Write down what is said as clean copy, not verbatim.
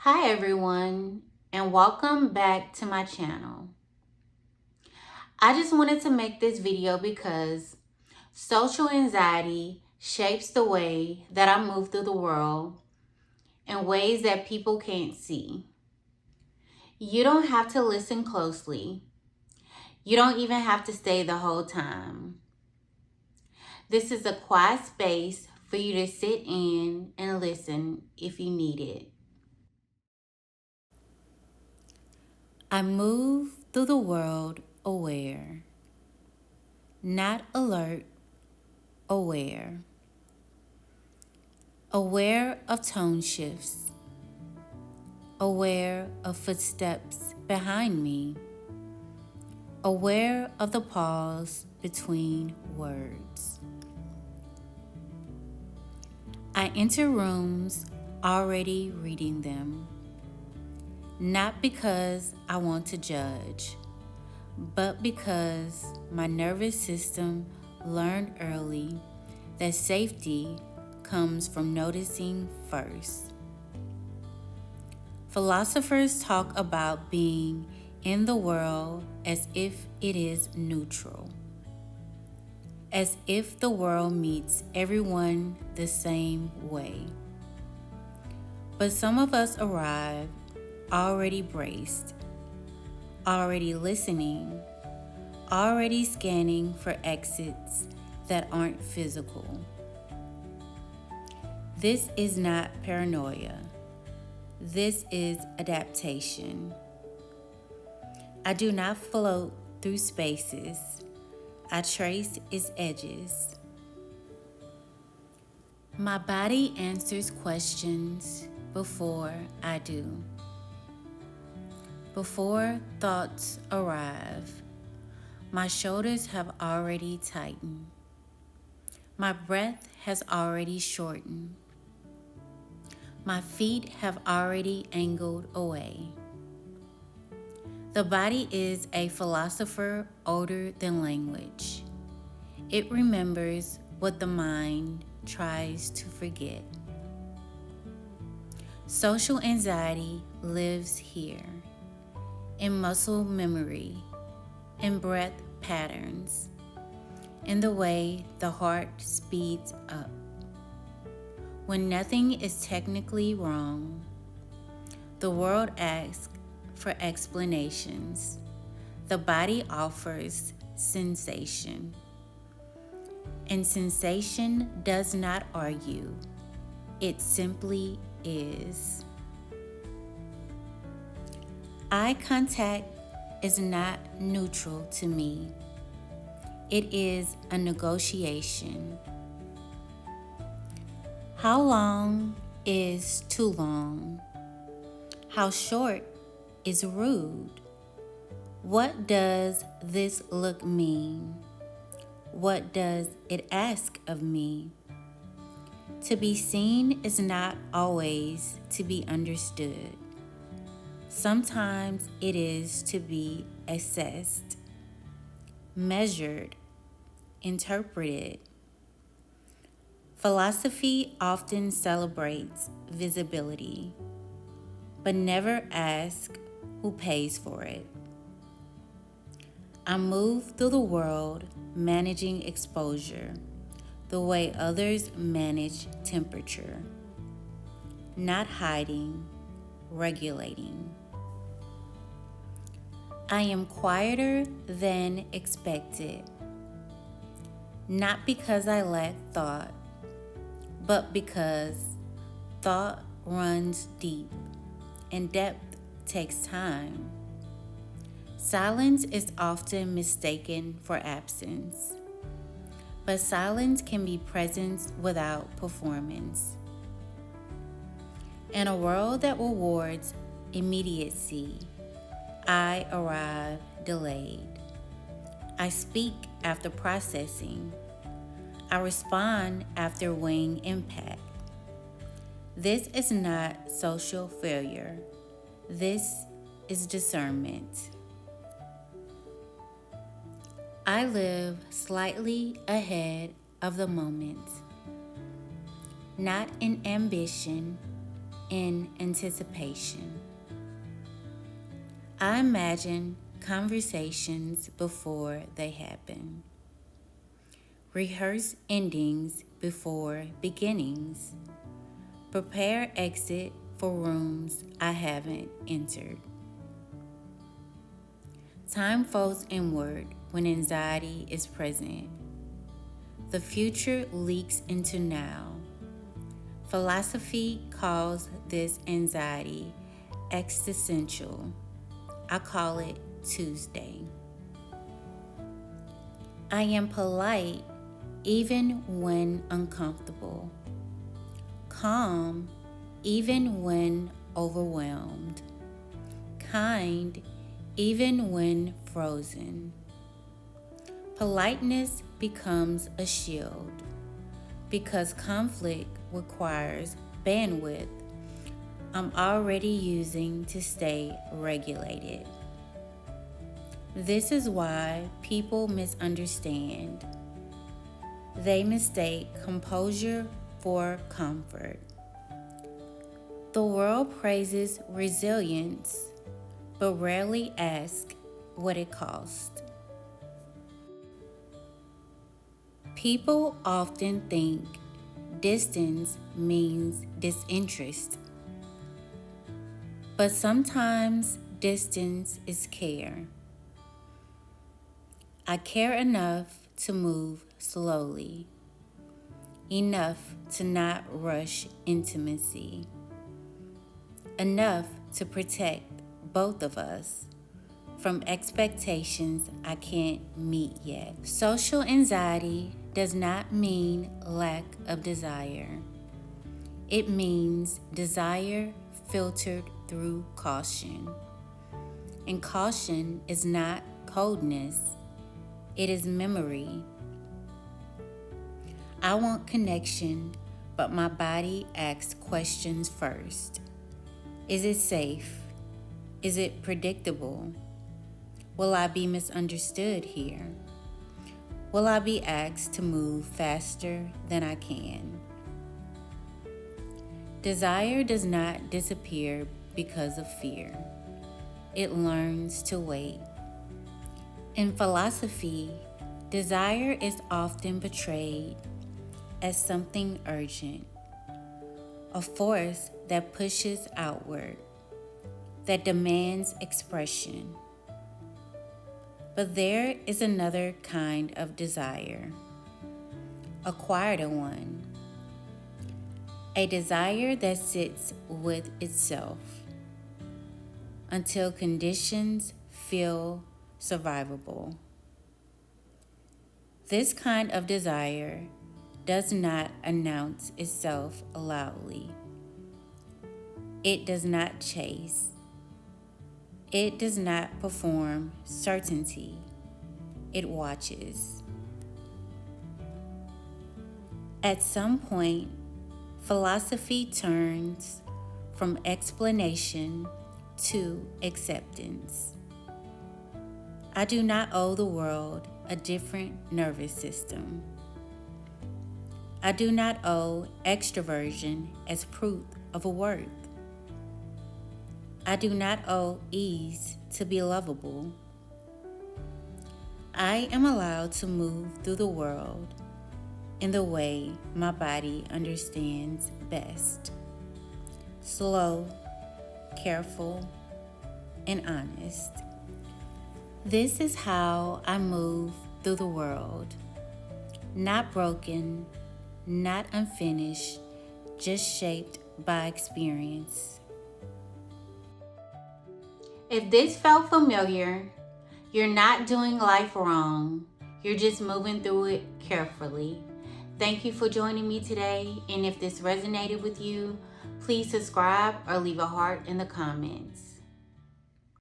Hi everyone, and welcome back to my channel. I just wanted to make this video because social anxiety shapes the way that I move through the world in ways that people can't see. You don't have to listen closely. You don't even have to stay the whole time. This is a quiet space for you to sit in and listen if you need it. I move through the world aware, not alert, aware. Aware of tone shifts, aware of footsteps behind me, aware of the pause between words. I enter rooms already reading them, not because I want to judge, but because my nervous system learned early that safety comes from noticing first. Philosophers talk about being in the world as if it is neutral, as if the world meets everyone the same way. But some of us arrive already braced, already listening, already scanning for exits that aren't physical. This is not paranoia. This is adaptation. I do not float through spaces. I trace its edges. My body answers questions before I do. Before thoughts arrive, my shoulders have already tightened. My breath has already shortened. My feet have already angled away. The body is a philosopher older than language. It remembers what the mind tries to forget. Social anxiety lives here, in muscle memory, in breath patterns, in the way the heart speeds up. When nothing is technically wrong, the world asks for explanations. The body offers sensation. And sensation does not argue. It simply is. Eye contact is not neutral to me. It is a negotiation. How long is too long? How short is rude? What does this look mean? What does it ask of me? To be seen is not always to be understood. Sometimes it is to be assessed, measured, interpreted. Philosophy often celebrates visibility, but never asks who pays for it. I move through the world managing exposure the way others manage temperature, not hiding, regulating. I am quieter than expected, not because I lack thought, but because thought runs deep and depth takes time. Silence is often mistaken for absence, but silence can be presence without performance. In a world that rewards immediacy, I arrive delayed. I speak after processing. I respond after weighing impact. This is not social failure. This is discernment. I live slightly ahead of the moment, not in ambition, in anticipation. I imagine conversations before they happen. Rehearse endings before beginnings. Prepare exit for rooms I haven't entered. Time folds inward when anxiety is present. The future leaks into now. Philosophy calls this anxiety existential. I call it Tuesday. I am polite even when uncomfortable. Calm even when overwhelmed. Kind even when frozen. Politeness becomes a shield because conflict requires bandwidth I'm already using to stay regulated. This is why people misunderstand. They mistake composure for comfort. The world praises resilience, but rarely asks what it costs. People often think distance means disinterest, but sometimes distance is care. I care enough to move slowly, enough to not rush intimacy, enough to protect both of us from expectations I can't meet yet. Social anxiety does not mean lack of desire. It means desire filtered through caution. And caution is not coldness, it is memory. I want connection, but my body asks questions first. Is it safe? Is it predictable? Will I be misunderstood here? Will I be asked to move faster than I can? Desire does not disappear because of fear. It learns to wait. In philosophy, desire is often portrayed as something urgent, a force that pushes outward, that demands expression. But there is another kind of desire, a quieter one, a desire that sits with itself until conditions feel survivable. This kind of desire does not announce itself loudly. It does not chase. It does not perform certainty. It watches. At some point, philosophy turns from explanation to acceptance. I do not owe the world a different nervous system. I do not owe extroversion as proof of a worth. I do not owe ease to be lovable. I am allowed to move through the world in the way my body understands best. Slow, careful, and honest. This is how I move through the world. Not broken, not unfinished, just shaped by experience. If this felt familiar, you're not doing life wrong. You're just moving through it carefully. Thank you for joining me today. And if this resonated with you, please subscribe or leave a heart in the comments.